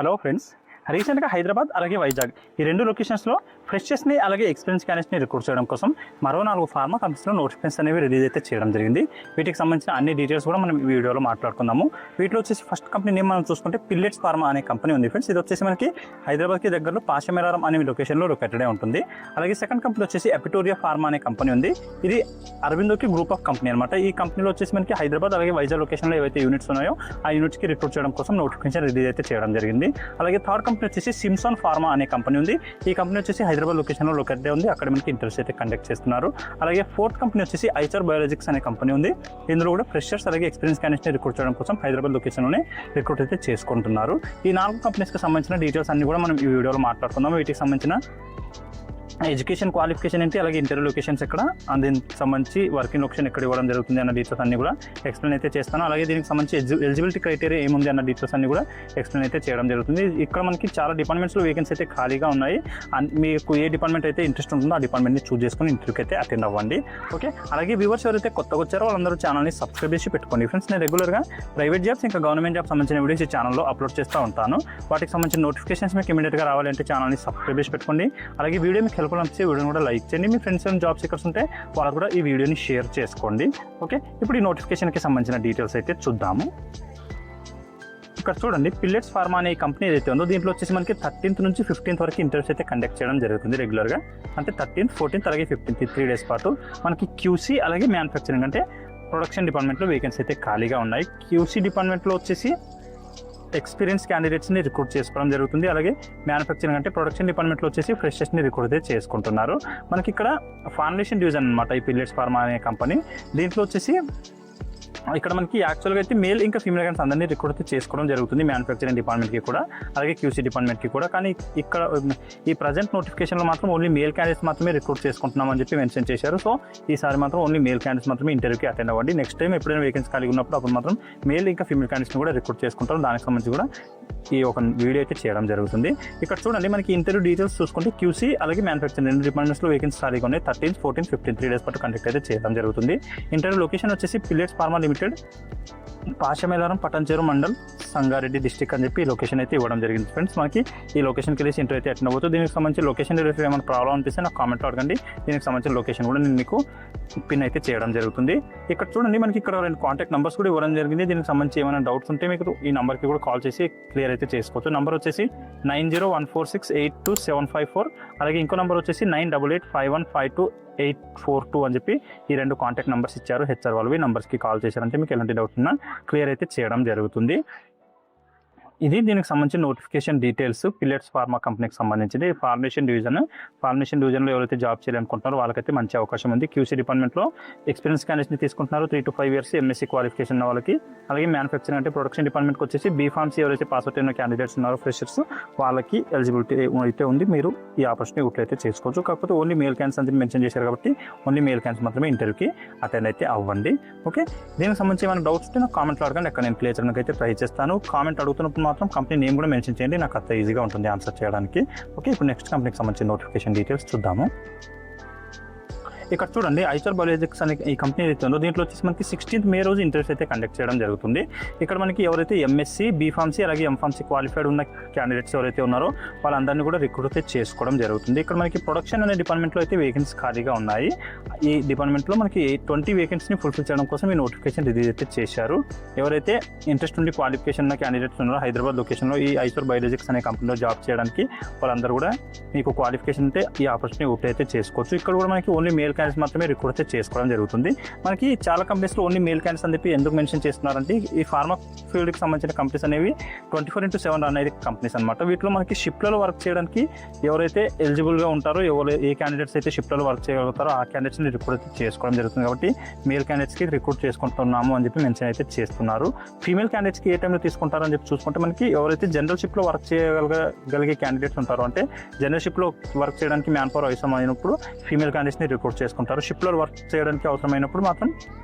Hello friends, రీసెంట్గా హైదరాబాద్ అలాగే వైజాగ్ ఈ రెండు లొకేషన్స్లో ఫ్రెషర్స్ని అలాగే ఎక్స్పీరియన్స్ క్యాండిడేట్స్ని రిక్రూట్ చేయడం కోసం మరో 4 ఫార్మా కంపెనీస్లో నోటిఫికేషన్స్ అనేవి రిలీజ్ అయితే చేయడం జరిగింది. వీటికి సంబంధించిన అన్ని డీటెయిల్స్ కూడా మనం ఈ వీడియోలో మాట్లాడుకుందాము. వీటిలో వచ్చేసి ఫస్ట్ కంపెనీ నేమ్ మనం చూసుకుంటే పిల్లెట్స్ ఫార్మా అనే కంపెనీ ఉంది ఫ్రెండ్స్. ఇది వచ్చేసి మనకి హైదరాబాద్కి దగ్గరలో పాషమేరారం అనే లొకేషన్లో లొకేటెడ్ ఉంటుంది. అలాగే సెకండ్ కంపెనీ వచ్చేసి ఎపిటోరియా ఫార్మా అనే కంపెనీ ఉంది. ఇది అరవిందోకి గ్రూప్ ఆఫ్ కంపెనీ అనమాట. ఈ కంపెనీలో వచ్చేసి మనకి హైదరాబాద్ అలాగే వైజాగ్ లొకేషన్లో ఏవైతే యూనిట్స్ ఉన్నాయో ఆ యూనిట్స్కి రిక్రూట్ చేయడం కోసం నోటిఫికేషన్ రిలీజ్ అయితే చేయడం జరిగింది. అలాగే థర్డ్ కంపెనీ వచ్చేసి సిమ్సాన్ ఫార్మా అనే కంపెనీ ఉంది. ఈ కంపెనీ వచ్చేసి హైదరాబాద్ లొకేషన్లో లొకేటెడ్ ఉంది. అక్కడ మనకి ఇంటర్వ్యూస్ అయితే కండక్ట్ చేస్తున్నారు. అలాగే ఫోర్త్ కంపెనీ వచ్చేసి ఐచర్ బయాలజిక్స్ అనే కంపెనీ ఉంది. ఇందులో కూడా ఫ్రెషర్స్ అలాగే ఎక్స్పీరియన్స్ క్యాండిడేట్స్ని రిక్రూట్ చేయడం కోసం హైదరాబాద్ లొకేషన్లోనే రిక్రూట్ అయితే చేసుకుంటున్నారు. ఈ 4 కంపెనీస్కి సంబంధించిన డీటెయిల్స్ అన్ని కూడా మనం ఈ వీడియోలో మాట్లాడుకుందాం. వీటికి సంబంధించిన ఎడ్యుకేషన్ క్వాలిఫికేషన్ ఏంటి, అలాగే ఇంటర్వ్యూ లొకేషన్స్ ఎక్కడ, దీనికి సంబంధించి వర్కింగ్ లొకేషన్ ఎక్కడ ఇవ్వడం జరుగుతుంది అన్న డీటెయిల్స్ అన్ని కూడా ఎక్స్ప్లెయిన్ అయితే చేస్తాను. అలాగే దీనికి సంబంధించి ఎలిజిబిలిటీ క్రైటీరియా ఏముంది అన్న డీటెయిల్స్ అన్ని కూడా ఎక్స్ప్లెయిన్ అయితే చేయడం జరుగుతుంది. ఇక్కడ మనకి చాలా డిపార్ట్మెంట్స్లో వేకెన్సీ అయితే ఖాళీగా ఉన్నాయి. మీకు ఏ డిపార్ట్మెంట్ అయితే ఇంట్రెస్ట్ ఉంటుందో ఆ డిపార్ట్మెంట్ని చూస్ చేసుకుని ఇంటర్వ్యూకి అయితే అటెండ్ అవ్వండి. ఓకే, అలాగే వ్యూవర్స్ ఎవరైతే కొత్తగా వచ్చారో వాళ్ళందరూ ఛానల్ని సబ్స్క్రైబ్ చేసి పెట్టుకోండి ఫ్రెండ్స్. నేను రెగ్యులర్గా ప్రైవేట్ జాబ్స్ ఇంకా గవర్నమెంట్ జాబ్స్ సంబంధించిన వీడియోస్ ఈ ఛానల్లో అప్లోడ్ చేస్తూ ఉంటాను. వాటికి సంబంధించిన నోటిఫికేషన్స్ మీకు ఇమీడియట్గా రావాలంటే ఛానల్ని సబ్స్క్రైబ్ చేసి పెట్టుకోండి. అలాగే వీడియో మీకు హెల్ప్ఫుల్ అనిపిస్తే వీడియోని కూడా లైక్ చేయండి. మీ ఫ్రెండ్స్ అండ్ జాబ్ సీకర్స్ ఉంటే వాళ్ళు కూడా ఈ వీడియోని షేర్ చేసుకోండి. ఓకే, ఇప్పుడు ఈ నోటిఫికేషన్కి సంబంధించిన డీటెయిల్స్ అయితే చూద్దాము. ఇక్కడ చూడండి, పిల్లెట్స్ ఫార్మా అనే కంపెనీ ఏదైతే ఉందో దీంట్లో వచ్చేసి మనకి 13th నుంచి 15th వరకు ఇంటర్వ్యూస్ అయితే కండక్ట్ చేయడం జరుగుతుంది రెగ్యులర్గా. అంటే 13th, 14th అలాగే 15th 3 days పాటు మనకి క్యూసీ అలాగే మ్యానుఫ్యాక్చరింగ్ అంటే ప్రొడక్షన్ డిపార్ట్మెంట్లో వేకెన్సీ అయితే ఖాళీగా ఉన్నాయి. క్యూసీ డిపార్ట్మెంట్లో వచ్చేసి ఎక్స్పీరియన్స్ క్యాండిడేట్స్ని రిక్రూట్ చేసుకోవడం జరుగుతుంది. అలాగే మ్యానుఫ్యాక్చరింగ్ అంటే ప్రొడక్షన్ డిపార్ట్మెంట్లో వచ్చేసి ఫ్రెషర్స్ని రిక్రూట్ అయితే చేసుకుంటున్నారు. మనకి ఇక్కడ ఫార్ములేషన్ డివిజన్ అనమాట ఈ పిల్లెట్స్ ఫార్మా అనే కంపెనీ. దీంట్లో వచ్చేసి ఇక్కడ మనకి యాక్చువల్గా అయితే మేల్ ఇంకా ఫీమేల్ క్యాండిడేట్స్ అందరినీ రిక్రూట్ అయితే చేసుకోవడం జరుగుతుంది మ్యానుఫ్యాక్చరింగ్ డిపార్ట్మెంట్కి కూడా అలాగే క్యూసీ డిపార్ట్మెంట్కి కూడా. కానీ ఇక్కడ ఈ ప్రజెంట్ నోటిఫికేషన్లో మాత్రం ఓన్లీ మేల్ క్యాండిడేట్స్ మాత్రమే రిక్రూట్ చేసుకుంటున్నామని చెప్పి మెన్షన్ చేశారు. సో ఈసారి మాత్రం ఓన్లీ మేల్ క్యాండిడేట్స్ మాత్రమే ఇంటర్వ్యూకి అటెండ్ అవ్వండి. నెక్స్ట్ టైం ఎప్పుడైనా వేకెన్సీ కలిగి ఉన్నప్పుడు అప్పుడు మాత్రం మేల్ ఇంకా ఫీమేల్ క్యాండిడేట్స్ని కూడా రిక్రూట్ చేసుకుంటారు. దానికి సంబంధించి కూడా ఈ ఒక వీడియో అయితే చేయడం జరుగుతుంది. ఇక్కడ చూడండి, మనకి ఇంటర్వ్యూ డీటెయిల్స్ చూసుకుంటే క్యూసీ అలాగే మ్యానుఫ్యాక్చరింగ్ రెండు డిపార్ట్మెంట్స్లో వేకెన్సీ ఖాళీగా ఉన్నాయి. 13th, 14th, 15th 3 days పాటు కండక్ట్ అయితే చేయడం జరుగుతుంది. ఇంటర్వ్యూ లొకేషన్ వచ్చేసి pellets pharma limited, Pashamylaram, Patancheru mandal, Sangareddy district అని చెప్పి ఈ లొకేషన్ అయితే ఇవ్వడం జరిగింది ఫ్రెండ్స్. మనకి ఈ లొకేషన్కి వెళ్ళి ఇంటర్వ్యూ అయితే అటెండ్ అవ్వదు. దీనికి సంబంధించి లొకేషన్ రిలేటెడ్ ఏమైనా ప్రాబ్లం అనిపిస్తే నాకు కామెంట్లో అడగండి. దీనికి సంబంధించిన లొకేషన్ కూడా నేను మీకు పిన్ అయితే చేయడం జరుగుతుంది. ఇక్కడ చూడండి, మనకి ఇక్కడ 2 కాంటాక్ట్ నెంబర్స్ కూడా ఇవ్వడం జరిగింది. దీనికి సంబంధించి ఏమైనా డౌట్స్ ఉంటే మీకు ఈ నెంబర్కి కూడా కాల్ చేసి క్లియర్ అయితే చేసుకోవచ్చు. నెంబర్ వచ్చేసి 9014682754. అలాగే ఇంకో నెంబర్ వచ్చేసి 9885152842 అని చెప్పి ఈ 2 కాంటాక్ట్ నెంబర్స్ ఇచ్చారు హెచ్ఆర్ వాళ్ళవి. నెంబర్స్కి కాల్ చేశారంటే మీకు ఎలాంటి డౌట్ ఉన్నా క్లియర్ అయితే చేయడం జరుగుతుంది. ఇది దీనికి సంబంధించిన నోటిఫికేషన్ డీటెయిల్స్ పిల్లెట్స్ ఫార్మా కంపెనీకి సంబంధించింది. ఫార్మేషన్ డివిజన్లో ఎవరైతే జాబ్ చేయాలనుకుంటున్నారో వాళ్ళకైతే మంచి అవకాశం ఉంది. క్యూసీ డిపార్ట్మెంట్లో ఎక్స్పీరియన్స్ క్యాండిడేట్స్ని తీసుకుంటున్నారు 3 to 5 years ఎంఎస్సీ క్వాలిఫికేషన్ ఉన్న వాళ్ళకి. అలాగే మ్యానుఫ్యాక్చరింగ్ అంటే ప్రొడక్షన్ డిపార్ట్మెంట్కి వచ్చేసి బీఫార్మసీ ఎవరైతే పాస్ అవుట్ అయిన క్యాండిడేట్స్ ఉన్నారో ఫ్రెషర్స్ వాళ్ళకి ఎలిజిబిలిటీ అయితే ఉంది. మీరు ఈ ఆపర్చునిటీ అయితే చేసుకోవచ్చు. కాకపోతే ఓన్లీ మేల్ క్యాండిడేట్స్ అని మెన్షన్ చేశారు కాబట్టి ఓన్లీ మేల్ క్యాండిడేట్స్ మాత్రమే ఇంటర్వ్యూకి అటెండ్ అయితే అవ్వండి. ఓకే, దీనికి సంబంధించి ఏమైనా డౌట్స్ ఉంటే నాకు కామెంట్లో అడగండి. అక్కడ నేను క్లియర్ చేయడానికి అయితే ట్రై చేస్తాను. కామెంట్ అడుగుతున్నప్పుడు మాత్రం కంపెనీ నేమ్ కూడా మెన్షన్ చేయండి, నాకు అంత ఈజీగా ఉంటుంది ఆన్సర్ చేయడానికి. ఓకే, ఇప్పుడు నెక్స్ట్ కంపెనీకి సంబంధించిన నోటిఫికేషన్ డీటెయిల్స్ చూద్దాము. ఇక్కడ చూడండి, ఐచర్ బయాలజిక్స్ అనే ఈ కంపెనీ అయితే ఉందో దీంట్లో వచ్చేసి మనకి 16th May రోజు ఇంటర్వ్యూస్ అయితే కండక్ట్ చేయడం జరుగుతుంది. ఇక్కడ మనకి ఎవరైతే ఎంఎస్సీ, బీఫార్మసీ అలాగే ఎంఫార్మసీ క్వాలిఫైడ్ ఉన్న క్యాండిడేట్స్ ఎవరైతే ఉన్నారో వాళ్ళందరినీ కూడా రిక్రూట్ అయితే చేసుకోవడం జరుగుతుంది. ఇక్కడ మనకి ప్రొడక్షన్ అనే డిపార్ట్మెంట్లో అయితే వేకెన్సీ ఖాళీగా ఉన్నాయి. ఈ డిపార్ట్మెంట్లో మనకి 20 వేకెన్సీని ఫుల్ఫిల్ చేయడం కోసం ఈ నోటిఫికేషన్ రిలీజ్ అయితే చేశారు. ఎవరైతే ఇంట్రెస్ట్ ఉండి క్వాలిఫికేషన్ ఉన్న క్యాండిడేట్స్ ఉన్నారో హైదరాబాద్ లొకేషన్లో ఈ ఐచర్ బయాలజిక్స్ అనే కంపెనీలో జాబ్ చేయడానికి వాళ్ళందరూ కూడా మీకు క్వాలిఫికేషన్ ఉంటే ఈ ఆపర్చునిటీ అయితే చేసుకోవచ్చు. ఇక్కడ కూడా మనకి ఓన్లీ మేల్ క్యాండిడేట్స్ మాత్రమే రిక్రూట్ అయితే చేసుకోవడం జరుగుతుంది. మనకి చాలా కంపెనీస్లో ఓన్లీ మేల్ క్యాండిడేట్స్ అని చెప్పి ఎందుకు మెన్షన్ చేస్తున్నారంటే ఈ ఫార్మా ఫీల్డ్కి సంబంధించిన కంపెనీస్ అనేవి 24/7 రన్ అయ్యే కంపెనీస్ అనమాట. వీటిలో మనకి షిఫ్ట్లలో వర్క్ చేయడానికి ఎవరైతే ఎలిజిబుల్గా ఉంటారో ఏ క్యాండిడేట్స్ అయితే షిఫ్ట్లలో వర్క్ చేయగలుగుతారో ఆ క్యాండిడేట్స్ని రిక్రూట్ అయితే చేసుకోవడం జరుగుతుంది. కాబట్టి మేల్ క్యాండిడేట్స్కి రిక్రూట్ చేసుకుంటున్నాము అని చెప్పి మెన్షన్ అయితే చేస్తున్నారు. ఫీమేల్ క్యాండిడేట్స్కి ఏ టైంలో తీసుకుంటారో అని చెప్పి చూసుకుంటే మనకి ఎవరైతే జనరల్ షిఫ్ట్లో వర్క్ చేయగలిగే క్యాండిడేట్స్ ఉంటారో అంటే జనరల్ షిఫ్ట్లో వర్క్ చేయడానికి మ్యాన్ పవర్ అవసరం అయినప్పుడు ఫీమేల్ క్యాండిడేట్స్ని రిక్రూట్ చేసుకుంటారు. షిఫ్ట్లో వర్క్ చేయడానికి అవసరమైనప్పుడు మాత్రం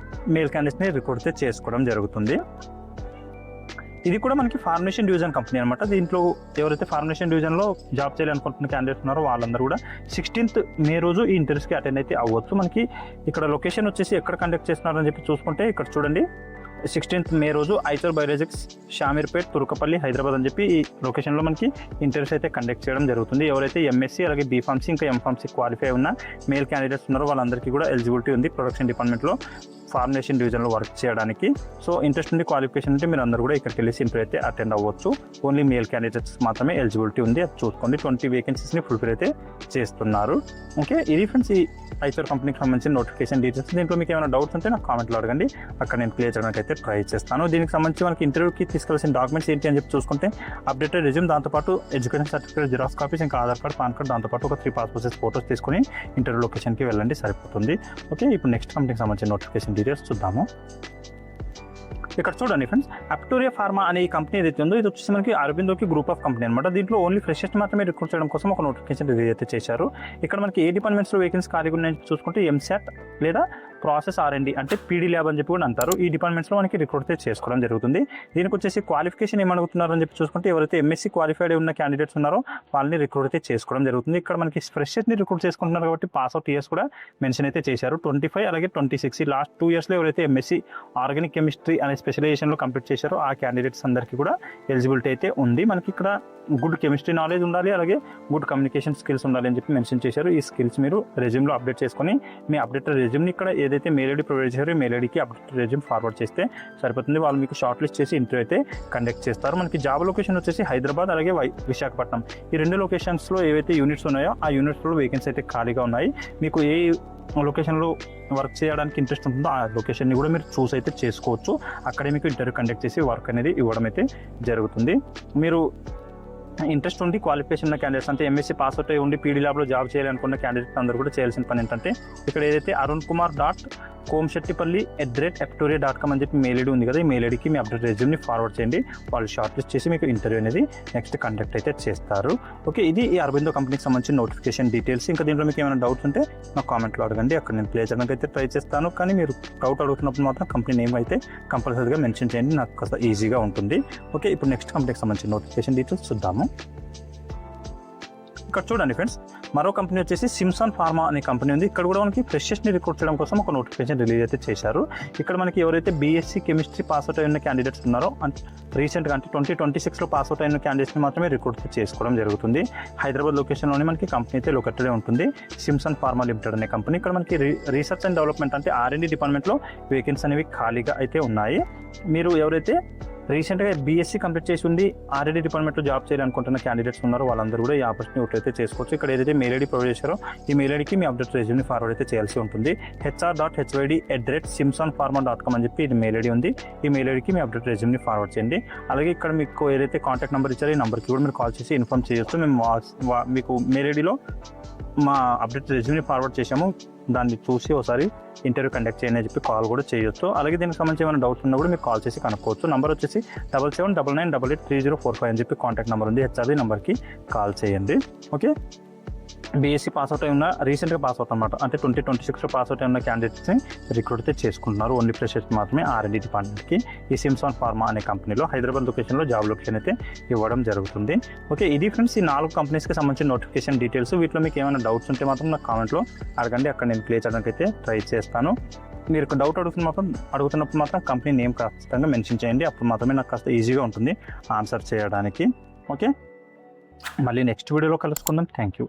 మేల్ క్యాండిడేట్స్ని రిక్రూట్ చేసుకోవడం జరుగుతుంది. ఇది కూడా మనకి ఫార్మేషన్ డివిజన్ కంపెనీ అనమాట. దీంట్లో ఎవరైతే ఫార్మేషన్ డివిజన్లో జాబ్ చేయాలనుకుంటున్న క్యాండిడేట్స్ ఉన్నారో వాళ్ళందరూ కూడా 16th May రోజు ఈ ఇంటర్వ్యూస్కి అటెండ్ అయితే అవ్వచ్చు. మనకి ఇక్కడ లొకేషన్ వచ్చేసి ఎక్కడ కండక్ట్ చేస్తున్నారని చెప్పి చూసుకుంటే ఇక్కడ చూడండి, 16th మే రోజు ఐచర్ బయోలాజిక్స్ షామీర్పేట్ తుర్కపల్లి హైదరాబాద్ అని చెప్పి ఈ లొకేషన్లో మనకి ఇంటర్వ్యూస్ అయితే కండక్ట్ చేయడం జరుగుతుంది. ఎవరైతే ఎంఎస్సీ అలాగే బీఫార్మసీ ఇంకా ఎంఫార్మసీ క్వాలిఫై ఉన్న మేల్ క్యాండిడేట్స్ ఉన్నారో వాళ్ళందరికీ కూడా ఎలిజిబిలిటీ ఉంది ప్రొడక్షన్ డిపార్ట్మెంట్లో ఫార్మేషన్ డివిజన్లో వర్క్ చేయడానికి. సో ఇంట్రెస్ట్ ఉంది, క్వాలిఫికేషన్ ఉంటే మీరు అందరూ కూడా ఇక్కడికి వెళ్ళి ఇంటర్వ్యూ అయితే అటెండ్ అవ్వచ్చు. ఓన్లీ మేల్ క్యాండిడేట్స్ మాత్రమే ఎలిజిబిలిటీ ఉంది, అది చూసుకోండి. 20 వేకెన్సీస్ని ఫుల్ఫిల్ అయితే చేస్తున్నారు. ఓకే, ఇది ఫ్రెండ్స్ ఈ ఐచర్ కంపెనీకి సంబంధించిన నోటిఫికేషన్ డీటెయిల్స్. దీంట్లో మీకు ఏమైనా డౌట్స్ ఉంటే నాకు కామెంట్లో అడగండి, అక్కడ నేను క్లియర్ చేయడానికి అయితే ట్రై చేస్తాను. దీనికి సంబంధించి మనకి ఇంటర్వ్యూకి తీసుకెళ్లాల్సిన డాక్యుమెంట్స్ ఏంటి అని చెప్పి చూసుకుంటే అప్డేటెడ్ రెజ్యూమ్, దాంతోపాటు ఎడ్యుకేషన్ సర్టిఫికేట్, జిరాక్స్ కాపీస్, ఇంకా ఆధార్ కార్డ్, పాన్ కార్డ్, దాంతోపాటు ఒక 3 పాస్పోర్ట్ సైజ్ ఫోటోస్ తీసుకొని ఇంటర్వ్యూ లొకేషన్కి వెళ్ళండి, సరిపోతుంది. ఓకే, ఇప్పుడు నెక్స్ట్ కంపెనీకి సంబంధించిన నోటిఫికేషన్ డీటెయిల్స్ చూద్దాము. ఇక్కడ చూడండి ఫ్రెండ్స్, అప్టోరియా ఫార్మా అనే ఈ కంపెనీ ఏదైతే ఉందో ఇది వచ్చేసి మనకి అరబిందోకి గ్రూప్ ఆఫ్ కంపెనీ అనమాట. దీంట్లో ఓన్లీ ఫ్రెషర్స్ మాత్రమే రిక్రూట్ చేయడం కోసం ఒక నోటిఫికేషన్ రిలీజ్ అయితే చేశారు. ఇక్కడ మనకి ఏ డిపార్ట్మెంట్స్లో వేకెన్సీ ఖాళీగా ఉన్నాయని చూసుకుంటే ఎంసాట్ లేదా ప్రాసెస్ R&D అంటే పీడీ ల్యాబ్ అని చెప్పి కూడా అంటారు. ఈ డిపార్ట్మెంట్స్లో మనకి రిక్రూట్ అయితే చేసుకోవడం జరుగుతుంది. దీనికి వచ్చేసి క్వాలిఫికేషన్ ఏమడుగుతున్నారు అని చెప్పి చూసుకుంటే ఎవరైతే ఎంఎస్సీ క్వాలిఫైడ్ ఉన్న క్యాండిడేట్స్ ఉన్నారో వాళ్ళని రిక్రూట్ అయితే చేసుకోవడం జరుగుతుంది. ఇక్కడ మనకి ఫ్రెషర్స్ని రిక్రూట్ చేసుకుంటున్నారు కాబట్టి పాస్ అవుట్ ఇయర్స్ కూడా మెన్షన్ అయితే చేశారు. 25 అలాగే 26 ఈ లాస్ట్ 2 ఇయర్స్లో ఎవరైతే ఎంఎస్సీ ఆర్గానిక్ కెమిస్ట్రీ అనే స్పెషలైజేషన్లో కంప్లీట్ చేశారో ఆ క్యాండిడేట్స్ అందరికీ కూడా ఎలిజిబిలిటీ అయితే ఉంది. మనకి ఇక్కడ గుడ్ కెమిస్ట్రీ నాలెడ్జ్ ఉండాలి, అలాగే గుడ్ కమ్యూనికేషన్ స్కిల్స్ ఉండాలి అని చెప్పి మెన్షన్ చేశారు. ఈ స్కిల్స్ మీరు రెజ్యూమ్లో అప్డేట్ చేసుకొని మీ అప్డేటెడ్ రెజ్యూమ్ని ఇక్కడ ఏదైతే మెయిల్ ఐడి ప్రొవైడ్ చేశారో ఈ మెయిల్ ఐడికి అప్డేటెడ్ రెజ్యూమ్ ఫార్వర్డ్ చేస్తే సరిపోతుంది. వాళ్ళు మీకు షార్ట్ లిస్ట్ చేసి ఇంటర్వ్యూ అయితే కండక్ట్ చేస్తారు. మనకి జాబ్ లొకేషన్ వచ్చేసి హైదరాబాద్ అలాగే విశాఖపట్నం ఈ 2 లొకేషన్స్లో ఏవైతే యూనిట్స్ ఉన్నాయో ఆ యూనిట్స్లో వేకెన్సీ అయితే ఖాళీగా ఉన్నాయి. మీకు ఏ లొకేషన్లో వర్క్ చేయడానికి ఇంట్రెస్ట్ ఉంటుందో ఆ లొకేషన్ని కూడా మీరు చూస్ అయితే చేసుకోవచ్చు. అక్కడే మీకు ఇంటర్వ్యూ కండక్ట్ చేసి వర్క్ అనేది ఇవ్వడం అయితే జరుగుతుంది. మీరు ఇంట్రెస్ట్ ఉండి క్వాలిఫికేషన్ ఉన్న క్యాండిడేట్స్ అంటే ఎంఎస్సీ పాస్ అవుట్ అయి ఉండి పీడీ ల్యాబ్లో జాబ్ చేయాలనుకున్న క్యాండిడేట్స్ అందరూ కూడా చేయాల్సిన పని ఏంటంటే ఇక్కడ ఏదైతే arunkumar.komshettipalli@aptoria.com అని చెప్పి మెయిల్ ఐడి ఉంది కదా, ఈ మెయిల్ ఐడికి మీ అప్డేట్ రెజ్యూమ్ని ఫార్వర్డ్ చేయండి. వాళ్ళు షార్ట్ లిస్ట్ చేసి మీకు ఇంటర్వ్యూ అనేది నెక్స్ట్ కండక్ట్ అయితే చేస్తారు. ఓకే, ఇది ఈ అరబిందో కంపెనీకి సంబంధించిన నోటిఫికేషన్ డీటెయిల్స్. ఇంకా దీంట్లో మీకు ఏమైనా డౌట్స్ ఉంటే నాకు కామెంట్లో అడగండి, అక్కడ నేను ప్లే చేయడానికి అయితే ట్రై చేస్తాను. కానీ మీరు డౌట్ అడుగుతున్నప్పుడు మాత్రం కంపెనీ నేమ్ అయితే కంపల్సరీగా మెన్షన్ చేయండి, నాకు కాస్త ఈజీగా ఉంటుంది. ఓకే, ఇప్పుడు నెక్స్ట్ కంపెనీకి సంబంధించిన నోటిఫికేషన్ డీటెయిల్స్ చూద్దాము. ఇక్కడ చూడండి ఫ్రెండ్స్, మరో కంపెనీ వచ్చేసి సిమ్సన్ ఫార్మా అనే కంపెనీ ఉంది. ఇక్కడ కూడా మనకి ఫ్రెషర్స్ని రిక్రూట్ చేయడం కోసం ఒక నోటిఫికేషన్ రిలీజ్ అయితే చేశారు. ఇక్కడ మనకి ఎవరైతే బీఎస్సీ కెమిస్ట్రీ పాస్ అవుట్ అయిన క్యాండిడేట్స్ ఉన్నారో అంటే రీసెంట్గా అంటే 2026లో పాస్ అవుట్ అయిన క్యాండిడేట్స్ని మాత్రమే రిక్రూట్ చేసుకోవడం జరుగుతుంది. హైదరాబాద్ లొకేషన్లోనే మనకి కంపెనీ అయితే లొకేటెడ్ ఉంటుంది. సిమ్సన్ ఫార్మా లిమిటెడ్ అనే కంపెనీ. ఇక్కడ మనకి రీసెర్చ్ అండ్ డెవలప్మెంట్ అంటే R&D డిపార్ట్మెంట్లో వేకెన్సీ అనేవి ఖాళీగా అయితే ఉన్నాయి. మీరు ఎవరైతే రీసెంట్గా బీఎస్సీ కంప్లీట్ చేసి ఉండి R&D డిపార్ట్మెంట్లో జాబ్ చేయాలనుకుంటున్న క్యాండిడేట్స్ ఉన్నారు వాళ్ళందరూ కూడా ఈ ఆపర్చునిటీ అయితే చేసుకోవచ్చు. ఇక్కడ ఏదైతే మెయిల్ ఐడి ప్రొవైడ్ చేశారో ఈ మెయిల్ ఐడికి మీ అప్డేట్ రెజ్యూమ్ని ఫార్వర్డ్ అయితే చేయాల్సి ఉంటుంది. hr.hyd@simsonpharma.com అని చెప్పి ఇది మెయిల్ ఐడి ఉంది. ఈ మెయిల్ ఐడికి మీ అప్డేట్ రెజ్యూమ్ని ఫార్వర్డ్ చేయండి. అలాగే ఇక్కడ మీకు ఏదైతే కాంటాక్ట్ నెంబర్ ఇచ్చారో ఈ నెంబర్కి కూడా మీరు కాల్ చేసి ఇన్ఫార్మ్ చేయొచ్చు. మేము మీకు మెయిల్ ఐడిలో మా అప్డేట్ రెజ్యూమ్ని ఫార్వర్డ్ చేసాము, దాన్ని చూసి ఒకసారి ఇంటర్వ్యూ కండక్ట్ చేయని చెప్పి కాల్ కూడా చేయొచ్చు. అలాగే దీనికి సంబంధించి ఏమైనా డౌట్స్ ఉన్నా కూడా మీరు కాల్ చేసి కనుక్కోవచ్చు. నెంబర్ వచ్చేసి 7799883045 అని చెప్పి కాంటాక్ట్ నెంబర్ ఉంది. హెచ్ఆర్డి నెంబర్కి కాల్ చేయండి. ఓకే, బీఎస్సీ పాస్ అవుట్ అయిన రీసెంట్గా పాస్ అవుట్ అనమాట అంటే 2026లో పాస్ అవుట్ అయిన క్యాండిడేట్స్ని రిక్రూట్ అయితే చేసుకుంటున్నారు. ఓన్లీ ఫ్రెషర్స్ మాత్రమే R&D డిపార్ట్మెంట్కి ఈ సిమ్సన్ ఫార్మా అనే కంపెనీలో హైదరాబాద్ లొకేషన్లో జాబ్ లొకేషన్ అయితే ఇవ్వడం జరుగుతుంది. ఓకే, ఇది ఫ్రెండ్స్ ఈ 4 కంపెనీస్కి సంబంధించిన నోటిఫికేషన్ డీటెయిల్స్. వీటిలో మీకు ఏమైనా డౌట్స్ ఉంటే మాత్రం నాకు కామెంట్లో అడగండి, అక్కడ నేను ప్లే చేయడానికి అయితే ట్రై చేస్తాను. మీరు డౌట్ అడుగుతున్నప్పుడు మాత్రం కంపెనీ నేమ్ ఖచ్చితంగా మెన్షన్ చేయండి, అప్పుడు మాత్రమే నాకు కాస్త ఈజీగా ఉంటుంది ఆన్సర్ చేయడానికి. ఓకే, మళ్ళీ నెక్స్ట్ వీడియోలో కలుసుకుందాం. Thank you.